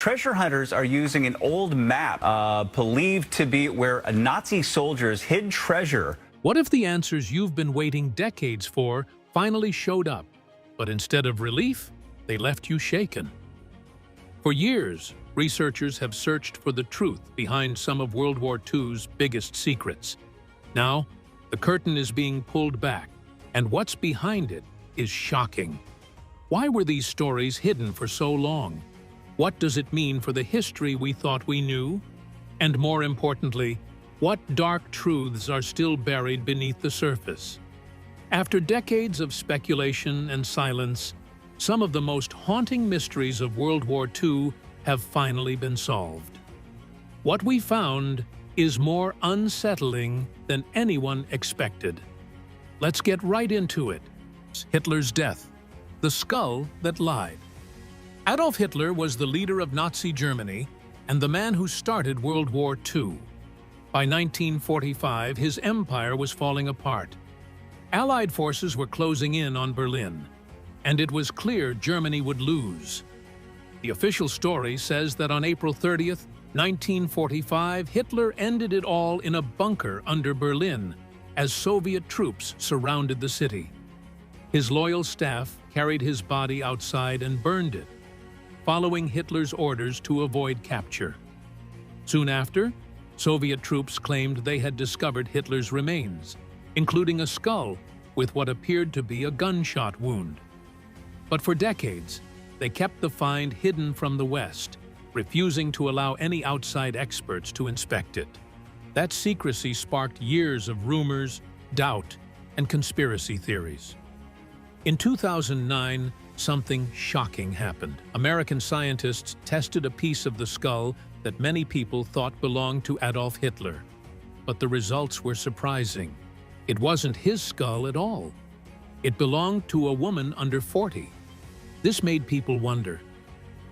treasure hunters are using an old map believed to be where Nazi soldiers hid treasure. What if the answers you've been waiting decades for finally showed up, but instead of relief, they left you shaken? For years, researchers have searched for the truth behind some of World War II's biggest secrets. Now, the curtain is being pulled back, and what's behind it is shocking. Why were these stories hidden for so long? What does it mean for the history we thought we knew? And more importantly, what dark truths are still buried beneath the surface? After decades of speculation and silence, some of the most haunting mysteries of World War II have finally been solved. What we found is more unsettling than anyone expected. Let's get right into it. Hitler's death. The skull that lied. Adolf Hitler was the leader of Nazi Germany and the man who started World War II. By 1945, his empire was falling apart. Allied forces were closing in on Berlin, and it was clear Germany would lose. The official story says that on April 30th, 1945, Hitler ended it all in a bunker under Berlin as Soviet troops surrounded the city. His loyal staff carried his body outside and burned it, following Hitler's orders to avoid capture. Soon after, Soviet troops claimed they had discovered Hitler's remains, including a skull with what appeared to be a gunshot wound. But for decades, they kept the find hidden from the West, refusing to allow any outside experts to inspect it. That secrecy sparked years of rumors, doubt, and conspiracy theories. In 2009, something shocking happened. American scientists tested a piece of the skull that many people thought belonged to Adolf Hitler. But the results were surprising. It wasn't his skull at all. It belonged to a woman under 40. This made people wonder,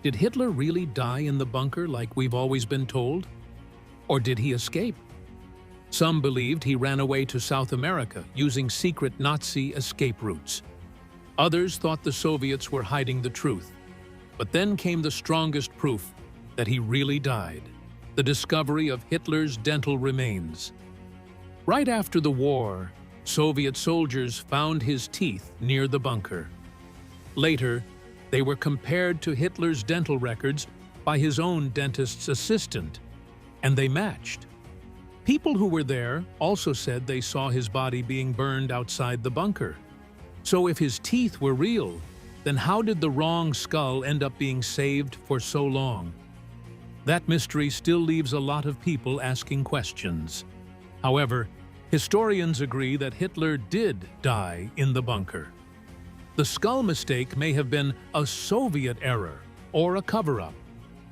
did Hitler really die in the bunker like we've always been told? Or did he escape? Some believed he ran away to South America using secret Nazi escape routes. Others thought the Soviets were hiding the truth. But then came the strongest proof that he really died: the discovery of Hitler's dental remains. Right after the war, Soviet soldiers found his teeth near the bunker. Later, they were compared to Hitler's dental records by his own dentist's assistant, and they matched. People who were there also said they saw his body being burned outside the bunker. So if his teeth were real, then how did the wrong skull end up being saved for so long? That mystery still leaves a lot of people asking questions. However, historians agree that Hitler did die in the bunker. The skull mistake may have been a Soviet error or a cover-up.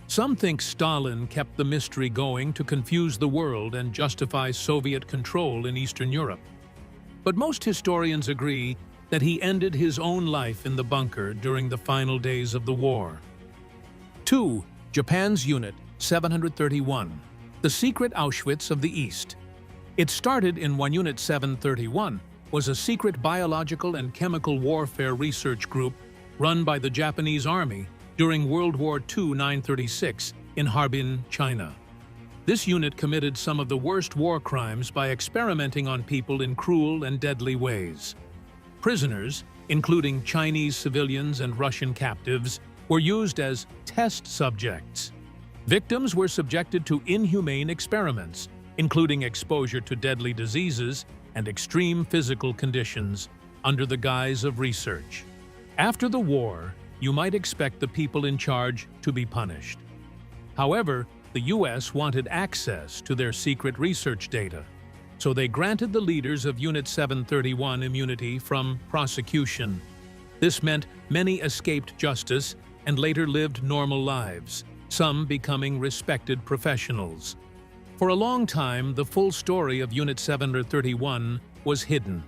Some think Stalin kept the mystery going to confuse the world and justify Soviet control in Eastern Europe. But most historians agree that he ended his own life in the bunker during the final days of the war. 2. Japan's Unit 731, the secret Auschwitz of the East. It started in Unit 731, was a secret biological and chemical warfare research group run by the Japanese Army during World War II 936 in Harbin, China. This unit committed some of the worst war crimes by experimenting on people in cruel and deadly ways. Prisoners, including Chinese civilians and Russian captives, were used as test subjects. Victims were subjected to inhumane experiments, including exposure to deadly diseases and extreme physical conditions, under the guise of research. After the war, you might expect the people in charge to be punished. However, the U.S. wanted access to their secret research data, so they granted the leaders of Unit 731 immunity from prosecution. This meant many escaped justice and later lived normal lives, some becoming respected professionals. For a long time, the full story of Unit 731 was hidden.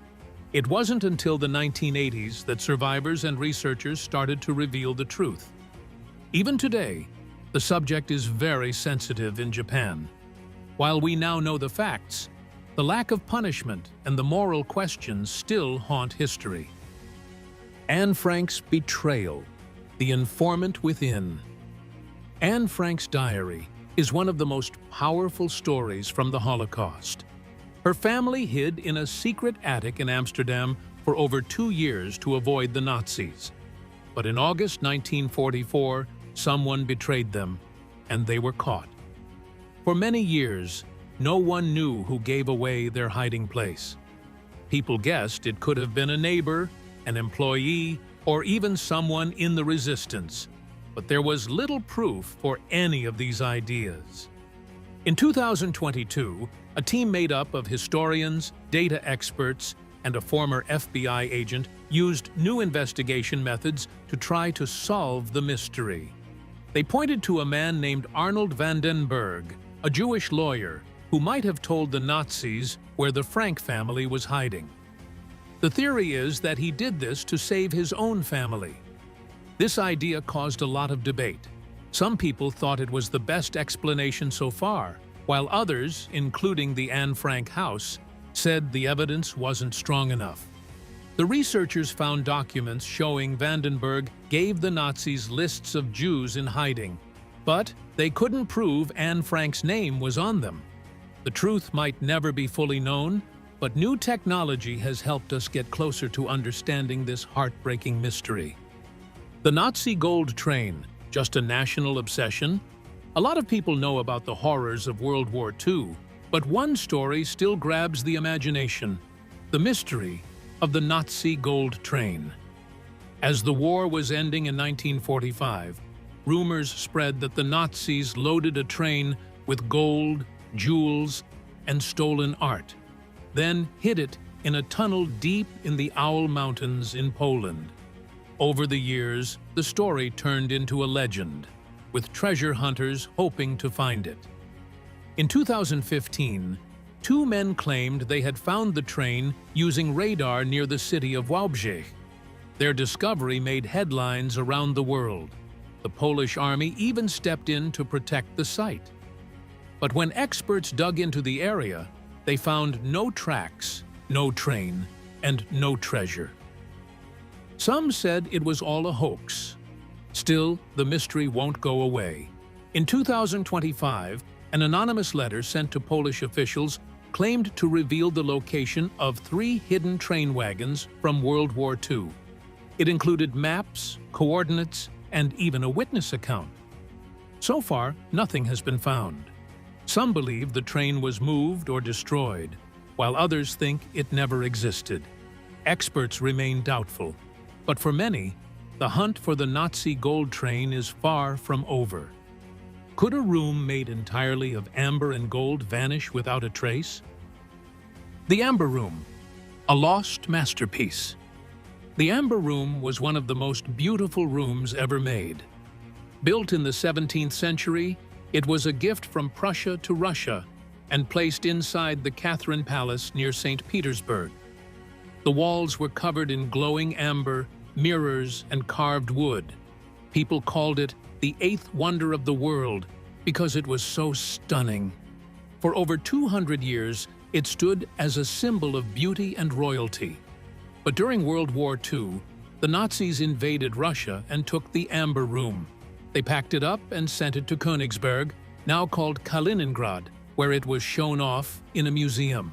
It wasn't until the 1980s that survivors and researchers started to reveal the truth. Even today, the subject is very sensitive in Japan. While we now know the facts, the lack of punishment and the moral questions still haunt history. Anne Frank's betrayal, the informant within. Anne Frank's diary is one of the most powerful stories from the Holocaust. Her family hid in a secret attic in Amsterdam for over 2 years to avoid the Nazis. But in August 1944, someone betrayed them, and they were caught. For many years, no one knew who gave away their hiding place. People guessed it could have been a neighbor, an employee, or even someone in the resistance, but there was little proof for any of these ideas. In 2022, a team made up of historians, data experts, and a former FBI agent used new investigation methods to try to solve the mystery. They pointed to a man named Arnold van den Berg, a Jewish lawyer, who might have told the Nazis where the Frank family was hiding. The theory is that he did this to save his own family. This idea caused a lot of debate. Some people thought it was the best explanation so far, while others, including the Anne Frank house, said the evidence wasn't strong enough. The researchers found documents showing van den Berg gave the Nazis lists of Jews in hiding, but they couldn't prove Anne Frank's name was on them. The truth might never be fully known, but new technology has helped us get closer to understanding this heartbreaking mystery. The Nazi gold train, just a national obsession? A lot of people know about the horrors of World War II, but one story still grabs the imagination: the mystery of the Nazi gold train. As the war was ending in 1945, rumors spread that the Nazis loaded a train with gold, jewels, and stolen art, then hid it in a tunnel deep in the Owl Mountains in Poland. Over the years, the story turned into a legend, with treasure hunters hoping to find it. In 2015, 2 men claimed they had found the train using radar near the city of Wałbrzych. Their discovery made headlines around the world. The Polish army even stepped in to protect the site. But when experts dug into the area, they found no tracks, no train, and no treasure. Some said it was all a hoax. Still, the mystery won't go away. In 2025, an anonymous letter sent to Polish officials claimed to reveal the location of 3 hidden train wagons from World War II. It included maps, coordinates, and even a witness account. So far, nothing has been found. Some believe the train was moved or destroyed, while others think it never existed. Experts remain doubtful, but for many, the hunt for the Nazi gold train is far from over. Could a room made entirely of amber and gold vanish without a trace? The Amber Room, a lost masterpiece. The Amber Room was one of the most beautiful rooms ever made. Built in the 17th century, it was a gift from Prussia to Russia and placed inside the Catherine Palace near St. Petersburg. The walls were covered in glowing amber, mirrors, and carved wood. People called it the 8th wonder of the world because it was so stunning. For over 200 years, it stood as a symbol of beauty and royalty. But during World War II, the Nazis invaded Russia and took the Amber Room. They packed it up and sent it to Königsberg, now called Kaliningrad, where it was shown off in a museum.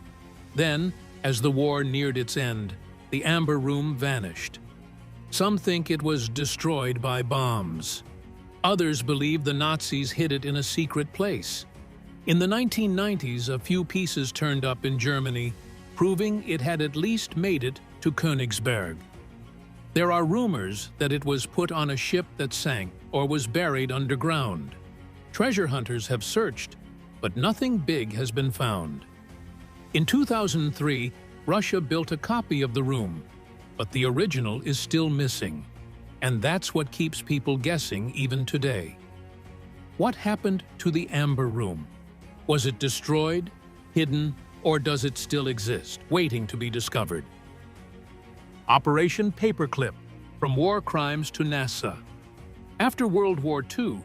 Then, as the war neared its end, the Amber Room vanished. Some think it was destroyed by bombs. Others believe the Nazis hid it in a secret place. In the 1990s, a few pieces turned up in Germany, proving it had at least made it to Königsberg. There are rumors that it was put on a ship that sank or was buried underground. Treasure hunters have searched, but nothing big has been found. In 2003, Russia built a copy of the room, but the original is still missing. And that's what keeps people guessing even today. What happened to the Amber Room? Was it destroyed, hidden, or does it still exist, waiting to be discovered? Operation Paperclip, from war crimes to NASA. After World War II,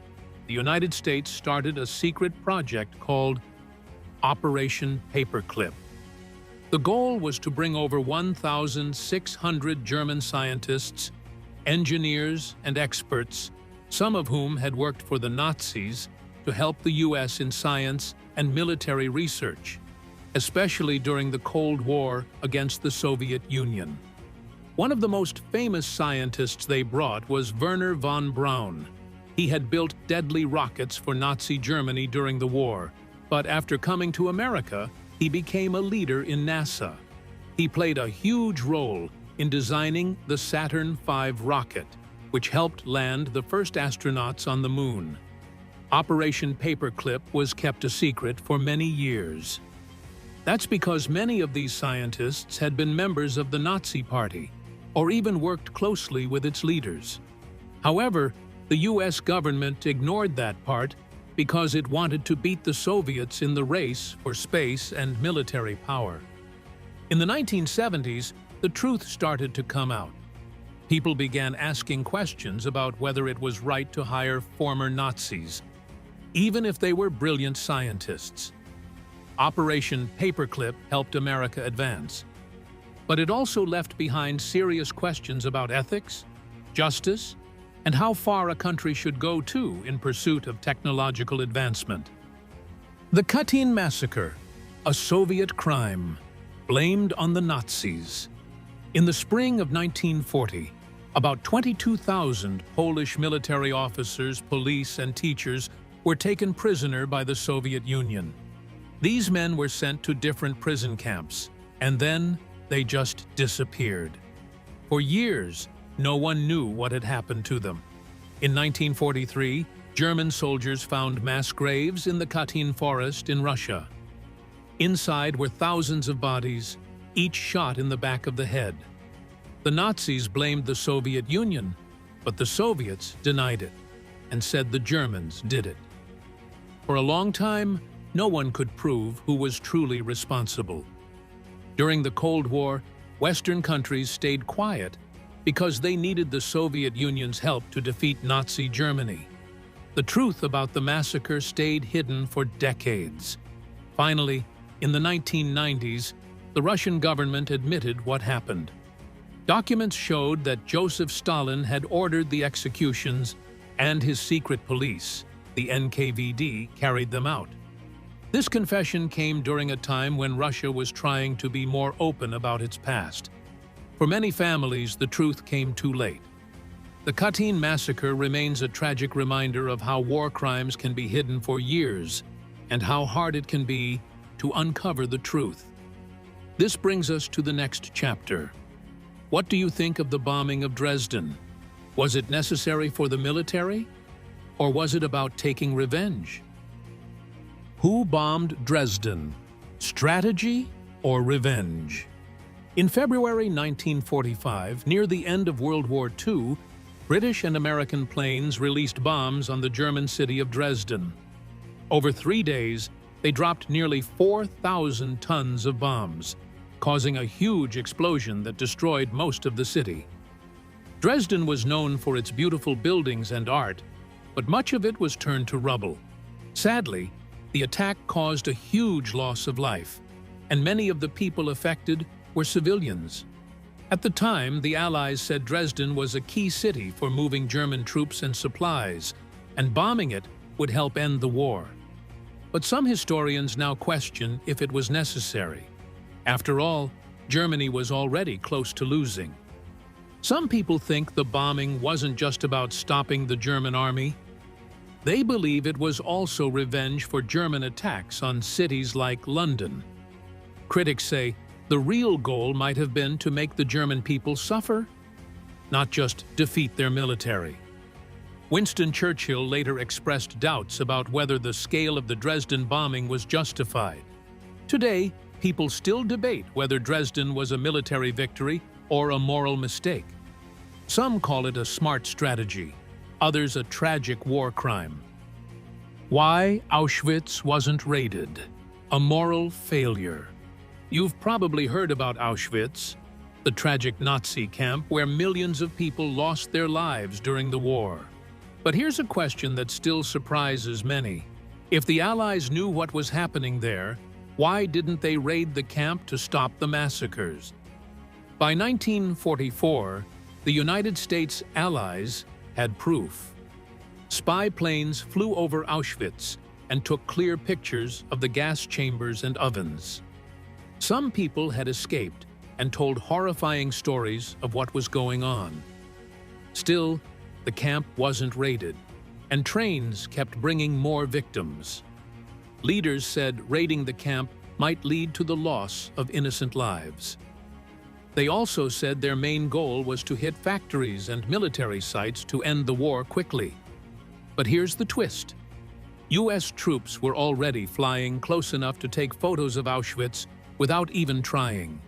the United States started a secret project called Operation Paperclip. The goal was to bring over 1,600 German scientists, engineers, and experts some of whom had worked for the Nazis to help the U.S. in science and military research, especially during the Cold War against the Soviet Union. One of the most famous scientists they brought was Werner von Braun. He had built deadly rockets for Nazi Germany during the war, but after coming to America, he became a leader in NASA. He played a huge role in designing the Saturn V rocket, which helped land the first astronauts on the moon. Operation Paperclip was kept a secret for many years. That's because many of these scientists had been members of the Nazi Party, or even worked closely with its leaders. However, the U.S. government ignored that part because it wanted to beat the Soviets in the race for space and military power. In the 1970s, the truth started to come out. People began asking questions about whether it was right to hire former Nazis, even if they were brilliant scientists. Operation Paperclip helped America advance. But it also left behind serious questions about ethics, justice, and how far a country should go to in pursuit of technological advancement. The Katyn Massacre, a Soviet crime, blamed on the Nazis. In the spring of 1940, about 22,000 Polish military officers, police, and teachers were taken prisoner by the Soviet Union. These men were sent to different prison camps, and then they just disappeared. For years, no one knew what had happened to them. In 1943, German soldiers found mass graves in the Katyn forest in Russia. Inside were thousands of bodies, each shot in the back of the head. The Nazis blamed the Soviet Union, but the Soviets denied it and said the Germans did it. For a long time, no one could prove who was truly responsible. During the Cold War, Western countries stayed quiet because they needed the Soviet Union's help to defeat Nazi Germany. The truth about the massacre stayed hidden for decades. Finally, in the 1990s, the Russian government admitted what happened. Documents showed that Joseph Stalin had ordered the executions, and his secret police, the NKVD, carried them out. This confession came during a time when Russia was trying to be more open about its past. For many families, the truth came too late. The Katyn massacre remains a tragic reminder of how war crimes can be hidden for years and how hard it can be to uncover the truth. This brings us to the next chapter. What do you think of the bombing of Dresden? Was it necessary for the military? Or was it about taking revenge? Who bombed Dresden? Strategy or revenge? In February 1945, near the end of World War II, British and American planes released bombs on the German city of Dresden. Over 3 days, they dropped nearly 4,000 tons of bombs, causing a huge explosion that destroyed most of the city. Dresden was known for its beautiful buildings and art, but much of it was turned to rubble. Sadly, the attack caused a huge loss of life, and many of the people affected were civilians. At the time, the Allies said Dresden was a key city for moving German troops and supplies, and bombing it would help end the war. But some historians now question if it was necessary. After all, Germany was already close to losing. Some people think the bombing wasn't just about stopping the German army. They believe it was also revenge for German attacks on cities like London. Critics say the real goal might have been to make the German people suffer, not just defeat their military. Winston Churchill later expressed doubts about whether the scale of the Dresden bombing was justified. Today, people still debate whether Dresden was a military victory or a moral mistake. Some call it a smart strategy, others a tragic war crime. Why Auschwitz wasn't raided? A moral failure. You've probably heard about Auschwitz, the tragic Nazi camp where millions of people lost their lives during the war. But here's a question that still surprises many. If the Allies knew what was happening there, why didn't they raid the camp to stop the massacres? By 1944, the United States Allies had proof. Spy planes flew over Auschwitz and took clear pictures of the gas chambers and ovens. Some people had escaped and told horrifying stories of what was going on. Still, the camp wasn't raided, and trains kept bringing more victims. Leaders said raiding the camp might lead to the loss of innocent lives. They also said their main goal was to hit factories and military sites to end the war quickly. But here's the twist. U.S. troops were already flying close enough to take photos of Auschwitz without even trying.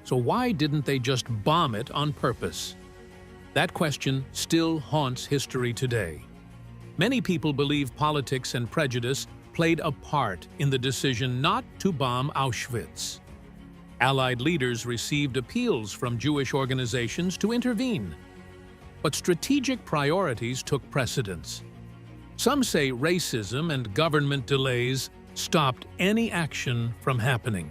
So why didn't they just bomb it on purpose? That question still haunts history today. Many people believe politics and prejudice played a part in the decision not to bomb Auschwitz. Allied leaders received appeals from Jewish organizations to intervene. But strategic priorities took precedence. Some say racism and government delays stopped any action from happening.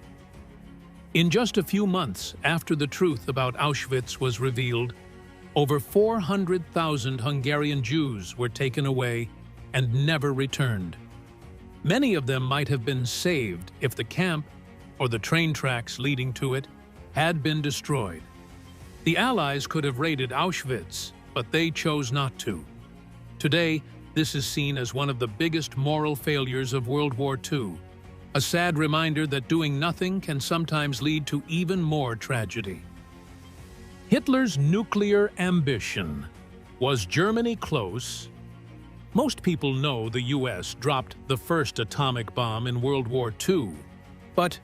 In just a few months after the truth about Auschwitz was revealed, over 400,000 Hungarian Jews were taken away and never returned. Many of them might have been saved if the camp, or the train tracks leading to it, had been destroyed. The Allies could have raided Auschwitz, but they chose not to. Today, this is seen as one of the biggest moral failures of World War II, a sad reminder that doing nothing can sometimes lead to even more tragedy. Hitler's nuclear ambition. Was Germany close? Most people know the US dropped the first atomic bomb in World War II. But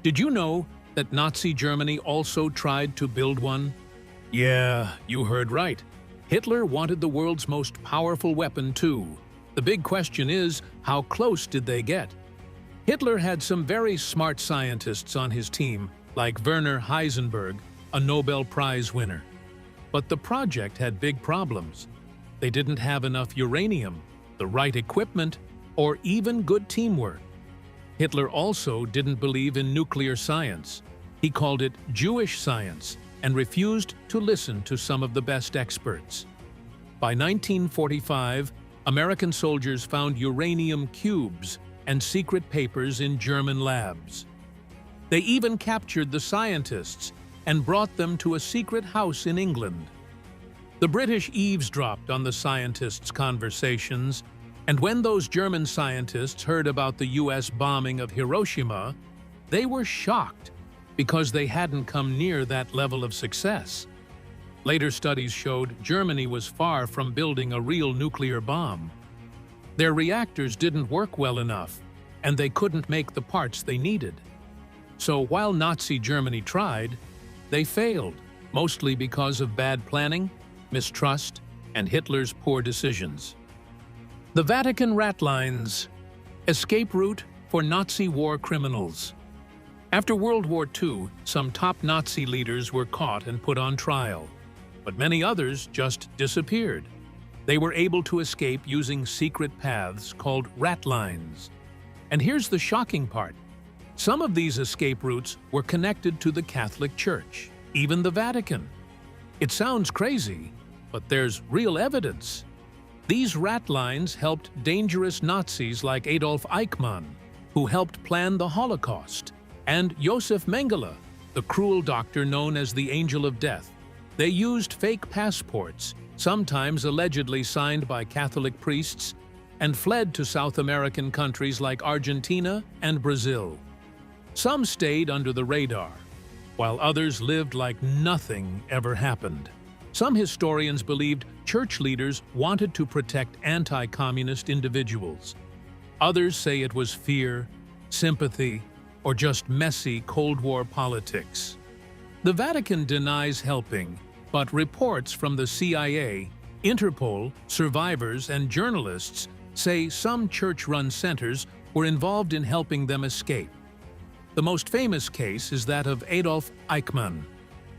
did you know that Nazi Germany also tried to build one? Yeah, you heard right. Hitler wanted the world's most powerful weapon too. The big question is, how close did they get? Hitler had some very smart scientists on his team, like Werner Heisenberg, a Nobel Prize winner. But the project had big problems. They didn't have enough uranium, the right equipment, or even good teamwork. Hitler also didn't believe in nuclear science. He called it Jewish science and refused to listen to some of the best experts. By 1945, American soldiers found uranium cubes and secret papers in German labs. They even captured the scientists and brought them to a secret house in England. The British eavesdropped on the scientists' conversations, and when those German scientists heard about the US bombing of Hiroshima, they were shocked because they hadn't come near that level of success. Later studies showed Germany was far from building a real nuclear bomb. Their reactors didn't work well enough, and they couldn't make the parts they needed. So while Nazi Germany tried, they failed, mostly because of bad planning, mistrust, and Hitler's poor decisions. The Vatican rat lines. Escape route for Nazi war criminals. After World War II, some top Nazi leaders were caught and put on trial, but many others just disappeared. They were able to escape using secret paths called rat lines. And here's the shocking part. Some of these escape routes were connected to the Catholic Church, even the Vatican. It sounds crazy, but there's real evidence. These rat lines helped dangerous Nazis like Adolf Eichmann, who helped plan the Holocaust, and Josef Mengele, the cruel doctor known as the Angel of Death. They used fake passports, sometimes allegedly signed by Catholic priests, and fled to South American countries like Argentina and Brazil. Some stayed under the radar, while others lived like nothing ever happened. Some historians believed church leaders wanted to protect anti-communist individuals. Others say it was fear, sympathy, or just messy Cold War politics. The Vatican denies helping, but reports from the CIA, Interpol, survivors, and journalists say some church-run centers were involved in helping them escape. The most famous case is that of Adolf Eichmann.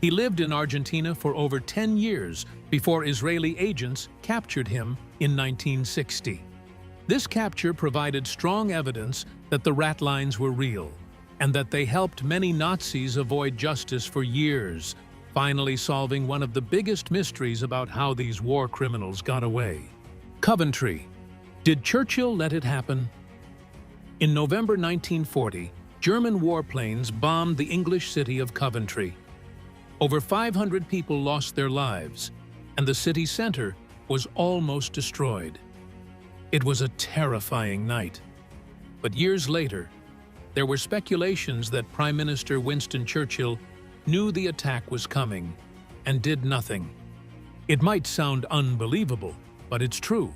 He lived in Argentina for over 10 years before Israeli agents captured him in 1960. This capture provided strong evidence that the rat lines were real, and that they helped many Nazis avoid justice for years, finally solving one of the biggest mysteries about how these war criminals got away. Coventry. Did Churchill let it happen? In November 1940, German warplanes bombed the English city of Coventry. Over 500 people lost their lives, and the city center was almost destroyed. It was a terrifying night. But years later, there were speculations that Prime Minister Winston Churchill knew the attack was coming and did nothing. It might sound unbelievable, but it's true.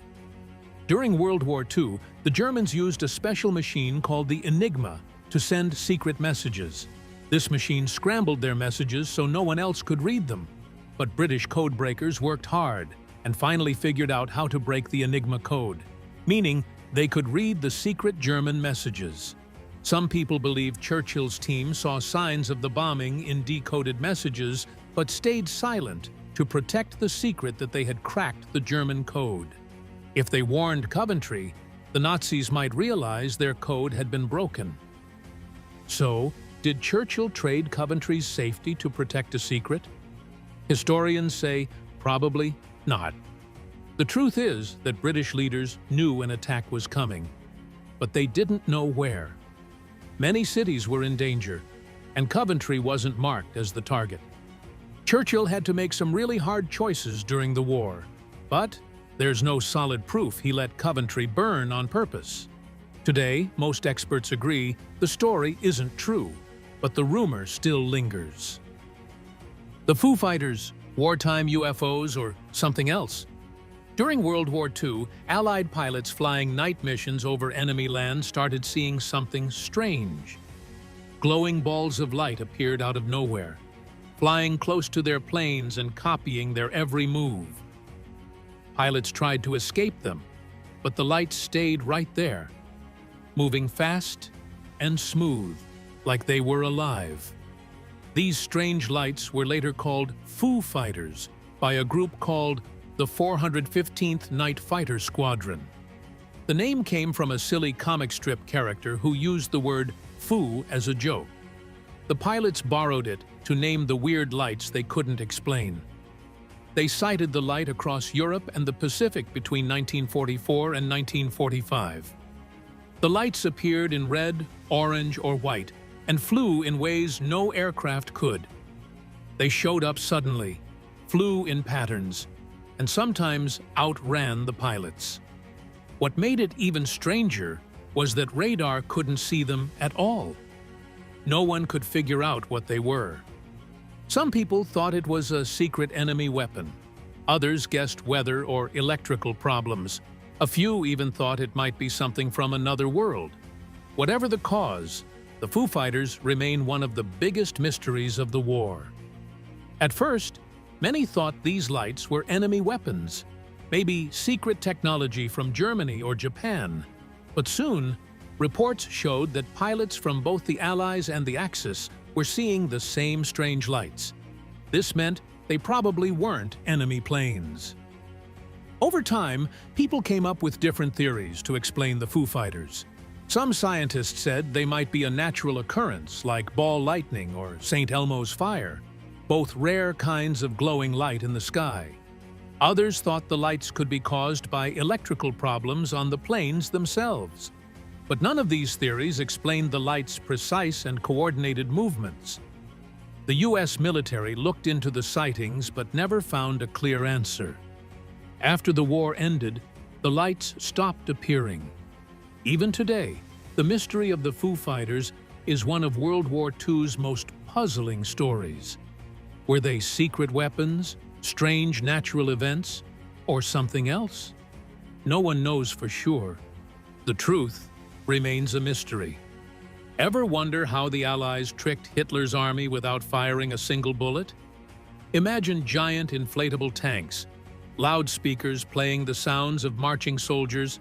During World War II, the Germans used a special machine called the Enigma to send secret messages. This machine scrambled their messages so no one else could read them. But British codebreakers worked hard and finally figured out how to break the Enigma code, meaning they could read the secret German messages. Some people believe Churchill's team saw signs of the bombing in decoded messages but stayed silent to protect the secret that they had cracked the German code. If they warned Coventry, the Nazis might realize their code had been broken. So, did Churchill trade Coventry's safety to protect a secret? Historians say probably not. The truth is that British leaders knew an attack was coming, but they didn't know where. Many cities were in danger, and Coventry wasn't marked as the target. Churchill had to make some really hard choices during the war, but there's no solid proof he let Coventry burn on purpose. Today, most experts agree the story isn't true, but the rumor still lingers. The Foo Fighters, wartime UFOs, or something else? During World War II, Allied pilots flying night missions over enemy land started seeing something strange. Glowing balls of light appeared out of nowhere, flying close to their planes and copying their every move. Pilots tried to escape them, but the lights stayed right there, moving fast and smooth, like they were alive. These strange lights were later called Foo Fighters by a group called the 415th Night Fighter Squadron. The name came from a silly comic strip character who used the word "foo" as a joke. The pilots borrowed it to name the weird lights they couldn't explain. They sighted the light across Europe and the Pacific between 1944 and 1945. The lights appeared in red, orange, or white, and flew in ways no aircraft could. They showed up suddenly, flew in patterns, and sometimes outran the pilots. What made it even stranger was that radar couldn't see them at all. No one could figure out what they were. Some people thought it was a secret enemy weapon. Others guessed weather or electrical problems. A few even thought it might be something from another world. Whatever the cause, the Foo Fighters remain one of the biggest mysteries of the war. At first, many thought these lights were enemy weapons, maybe secret technology from Germany or Japan. But soon, reports showed that pilots from both the Allies and the Axis were seeing the same strange lights. This meant they probably weren't enemy planes. Over time, people came up with different theories to explain the Foo Fighters. Some scientists said they might be a natural occurrence like ball lightning or St. Elmo's fire, both rare kinds of glowing light in the sky. Others thought the lights could be caused by electrical problems on the planes themselves. But none of these theories explained the lights' precise and coordinated movements. The U.S. military looked into the sightings but never found a clear answer. After the war ended, the lights stopped appearing. Even today, the mystery of the Foo Fighters is one of World War II's most puzzling stories. Were they secret weapons, strange natural events, or something else? No one knows for sure. The truth remains a mystery. Ever wonder how the Allies tricked Hitler's army without firing a single bullet? Imagine giant inflatable tanks, loudspeakers playing the sounds of marching soldiers,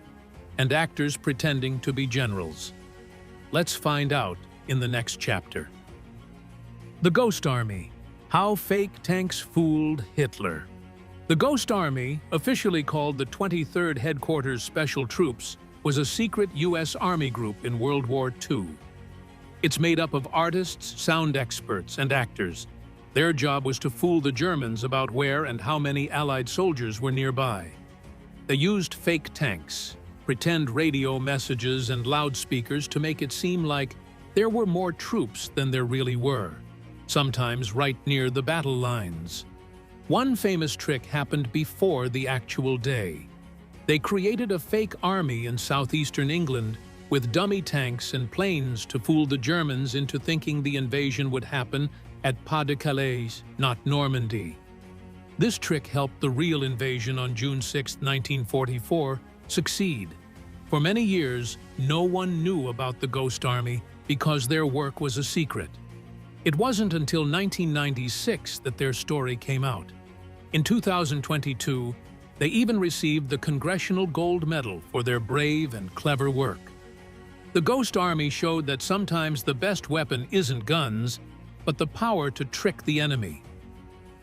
and actors pretending to be generals. Let's find out in the next chapter. The Ghost Army: How Fake Tanks Fooled Hitler. The Ghost Army, officially called the 23rd Headquarters Special Troops, was a secret U.S. Army group in World War II. It's made up of artists, sound experts, and actors. Their job was to fool the Germans about where and how many Allied soldiers were nearby. They used fake tanks, pretend radio messages and loudspeakers to make it seem like there were more troops than there really were, sometimes right near the battle lines. One famous trick happened before the actual day. They created a fake army in southeastern England with dummy tanks and planes to fool the Germans into thinking the invasion would happen at Pas-de-Calais, not Normandy. This trick helped the real invasion on June 6, 1944, succeed. For many years, no one knew about the Ghost Army because their work was a secret. It wasn't until 1996 that their story came out. In 2022, they even received the Congressional Gold Medal for their brave and clever work. The Ghost Army showed that sometimes the best weapon isn't guns, but the power to trick the enemy.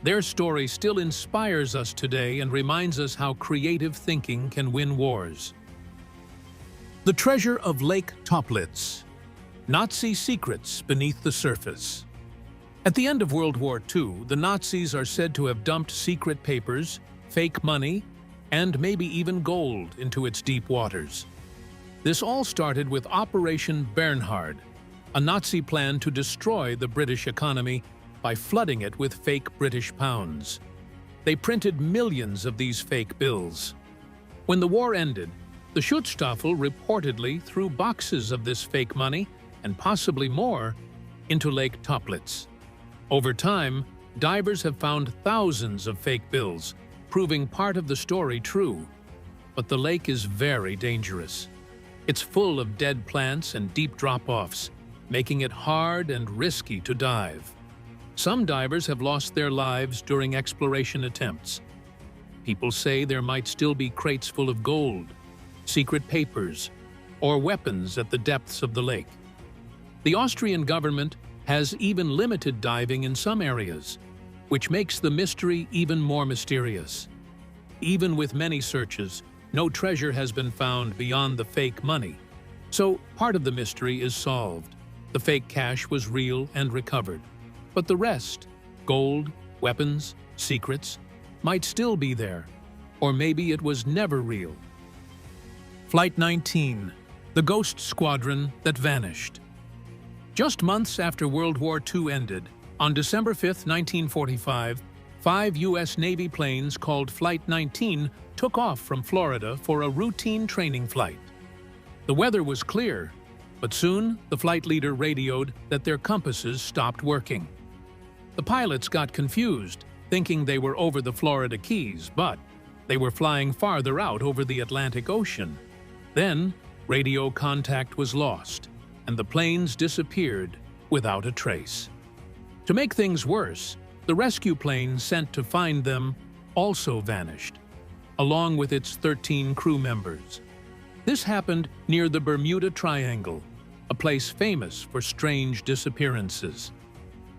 Their story still inspires us today and reminds us how creative thinking can win wars. The Treasure of Lake Toplitz. Nazi secrets beneath the surface. At the end of World War II, the Nazis are said to have dumped secret papers, fake money, and maybe even gold into its deep waters. This all started with Operation Bernhard, a Nazi plan to destroy the British economy by flooding it with fake British pounds. They printed millions of these fake bills. When the war ended, the Schutzstaffel reportedly threw boxes of this fake money, and possibly more, into Lake Toplitz. Over time, divers have found thousands of fake bills, proving part of the story true. But the lake is very dangerous. It's full of dead plants and deep drop-offs, making it hard and risky to dive. Some divers have lost their lives during exploration attempts. People say there might still be crates full of gold, secret papers, or weapons at the depths of the lake. The Austrian government has even limited diving in some areas, which makes the mystery even more mysterious. Even with many searches, no treasure has been found beyond the fake money. So part of the mystery is solved. The fake cash was real and recovered. But the rest, gold, weapons, secrets, might still be there. Or maybe it was never real. Flight 19, the ghost squadron that vanished. Just months after World War II ended, on December 5, 1945, 5 U.S. Navy planes called Flight 19 took off from Florida for a routine training flight. The weather was clear, but soon the flight leader radioed that their compasses stopped working. The pilots got confused, thinking they were over the Florida Keys, but they were flying farther out over the Atlantic Ocean. Then, radio contact was lost, and the planes disappeared without a trace. To make things worse, the rescue plane sent to find them also vanished, along with its 13 crew members. This happened near the Bermuda Triangle, a place famous for strange disappearances.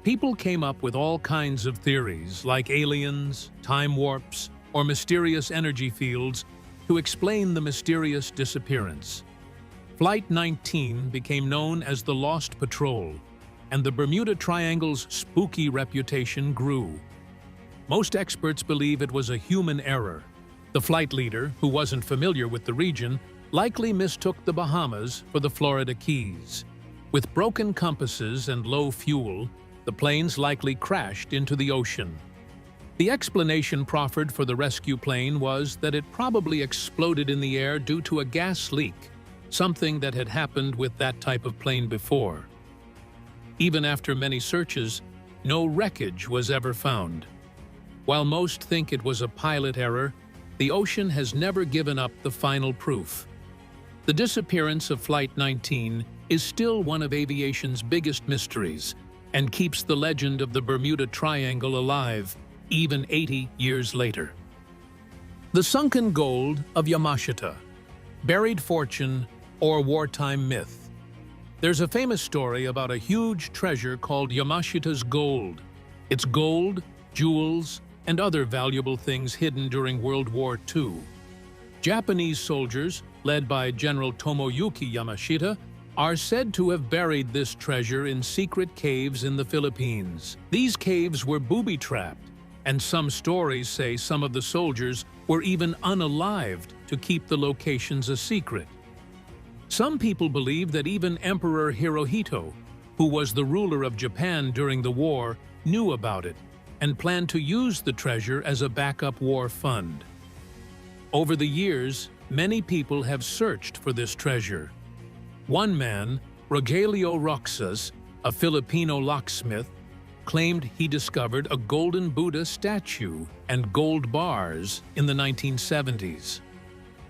People came up with all kinds of theories, like aliens, time warps, or mysterious energy fields, to explain the mysterious disappearance. Flight 19 became known as the Lost Patrol, and the Bermuda Triangle's spooky reputation grew. Most experts believe it was a human error. The flight leader, who wasn't familiar with the region, likely mistook the Bahamas for the Florida Keys. With broken compasses and low fuel, the planes likely crashed into the ocean. The explanation proffered for the rescue plane was that it probably exploded in the air due to a gas leak, something that had happened with that type of plane before. Even after many searches, no wreckage was ever found. While most think it was a pilot error, the ocean has never given up the final proof. The disappearance of Flight 19 is still one of aviation's biggest mysteries and keeps the legend of the Bermuda Triangle alive, even 80 years later. The sunken gold of Yamashita, buried fortune, or wartime myth. There's a famous story about a huge treasure called Yamashita's gold. It's gold, jewels, and other valuable things hidden during World War II. Japanese soldiers, led by General Tomoyuki Yamashita, are said to have buried this treasure in secret caves in the Philippines. These caves were booby-trapped, and some stories say some of the soldiers were even unalived to keep the locations a secret. Some people believe that even Emperor Hirohito, who was the ruler of Japan during the war, knew about it and planned to use the treasure as a backup war fund. Over the years, many people have searched for this treasure. One man, Rogelio Roxas, a Filipino locksmith, claimed he discovered a golden Buddha statue and gold bars in the 1970s.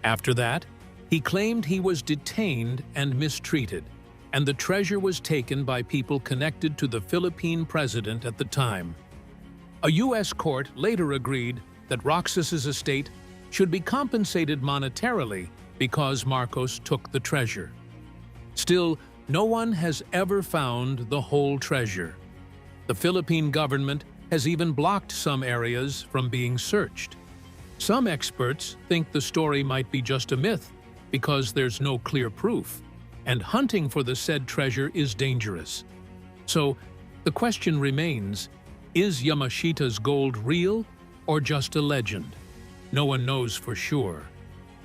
After that, he claimed he was detained and mistreated, and the treasure was taken by people connected to the Philippine president at the time. A U.S. court later agreed that Roxas's estate should be compensated monetarily because Marcos took the treasure. Still, no one has ever found the whole treasure. The Philippine government has even blocked some areas from being searched. Some experts think the story might be just a myth because there's no clear proof, and hunting for the said treasure is dangerous. So, the question remains, is Yamashita's gold real or just a legend? No one knows for sure.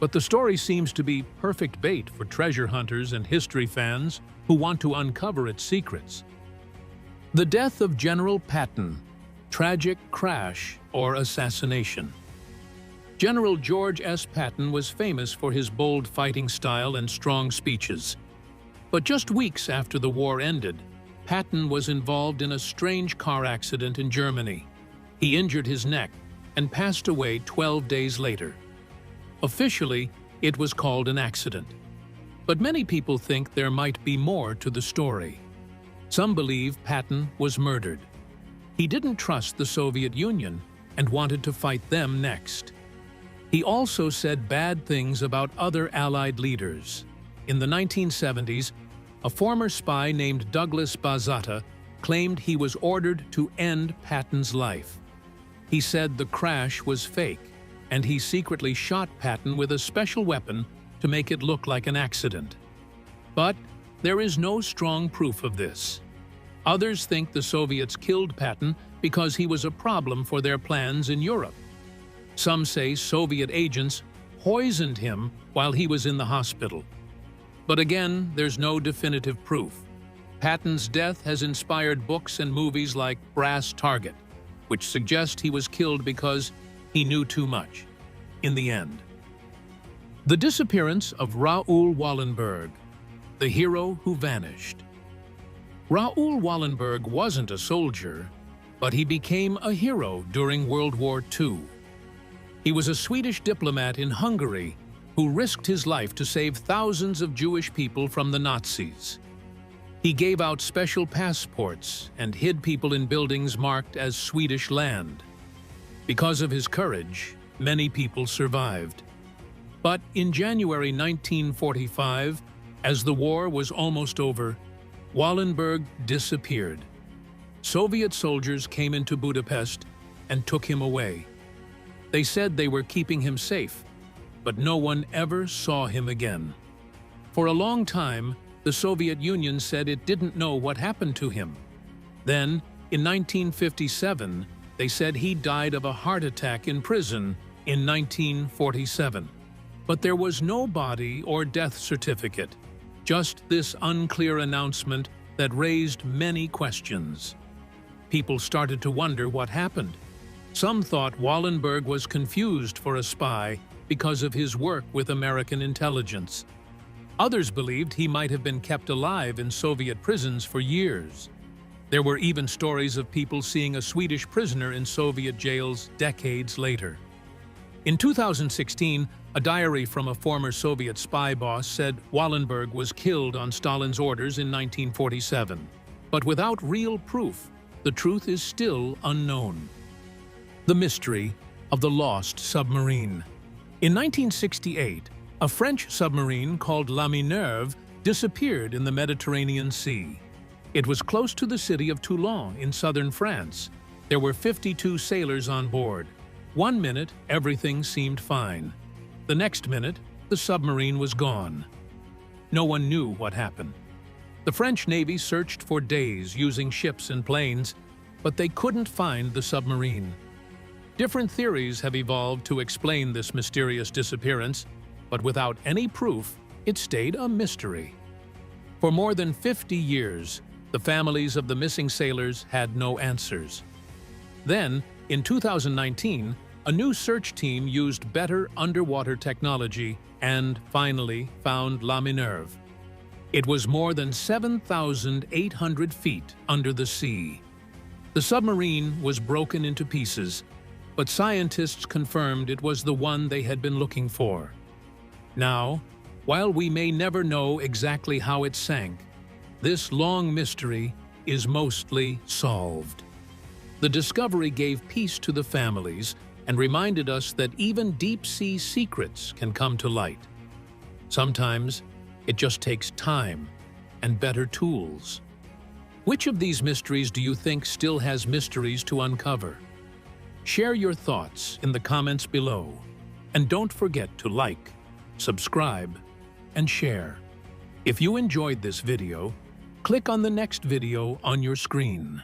But the story seems to be perfect bait for treasure hunters and history fans who want to uncover its secrets. The death of General Patton, tragic crash or assassination. General George S. Patton was famous for his bold fighting style and strong speeches. But just weeks after the war ended, Patton was involved in a strange car accident in Germany. He injured his neck and passed away 12 days later. Officially, it was called an accident. But many people think there might be more to the story. Some believe Patton was murdered. He didn't trust the Soviet Union and wanted to fight them next. He also said bad things about other Allied leaders. In the 1970s, a former spy named Douglas Bazata claimed he was ordered to end Patton's life. He said the crash was fake, and he secretly shot Patton with a special weapon to make it look like an accident. But there is no strong proof of this. Others think the Soviets killed Patton because he was a problem for their plans in Europe. Some say Soviet agents poisoned him while he was in the hospital. But again, there's no definitive proof. Patton's death has inspired books and movies like Brass Target, which suggest he was killed because he knew too much. In the end. The disappearance of Raoul Wallenberg, the hero who vanished. Raoul Wallenberg wasn't a soldier, but he became a hero during World War II. He was a Swedish diplomat in Hungary who risked his life to save thousands of Jewish people from the Nazis. He gave out special passports and hid people in buildings marked as Swedish land. Because of his courage, many people survived. But in January 1945, as the war was almost over, Wallenberg disappeared. Soviet soldiers came into Budapest and took him away. They said they were keeping him safe, but no one ever saw him again. For a long time, the Soviet Union said it didn't know what happened to him. Then, in 1957, they said he died of a heart attack in prison in 1947. But there was no body or death certificate, just this unclear announcement that raised many questions. People started to wonder what happened. Some thought Wallenberg was confused for a spy because of his work with American intelligence. Others believed he might have been kept alive in Soviet prisons for years. There were even stories of people seeing a Swedish prisoner in Soviet jails decades later. In 2016, a diary from a former Soviet spy boss said Wallenberg was killed on Stalin's orders in 1947. But without real proof, the truth is still unknown. The mystery of the lost submarine. In 1968, a French submarine called La Minerve disappeared in the Mediterranean Sea. It was close to the city of Toulon in southern France. There were 52 sailors on board. 1 minute, everything seemed fine. The next minute, the submarine was gone. No one knew what happened. The French Navy searched for days using ships and planes, but they couldn't find the submarine. Different theories have evolved to explain this mysterious disappearance, but without any proof, it stayed a mystery. For more than 50 years, the families of the missing sailors had no answers. Then, in 2019, a new search team used better underwater technology and finally found La Minerve. It was more than 7,800 feet under the sea. The submarine was broken into pieces, but scientists confirmed it was the one they had been looking for. Now, while we may never know exactly how it sank, this long mystery is mostly solved. The discovery gave peace to the families and reminded us that even deep-sea secrets can come to light. Sometimes, it just takes time and better tools. Which of these mysteries do you think still has mysteries to uncover? Share your thoughts in the comments below. And don't forget to like, subscribe, and share. If you enjoyed this video, click on the next video on your screen.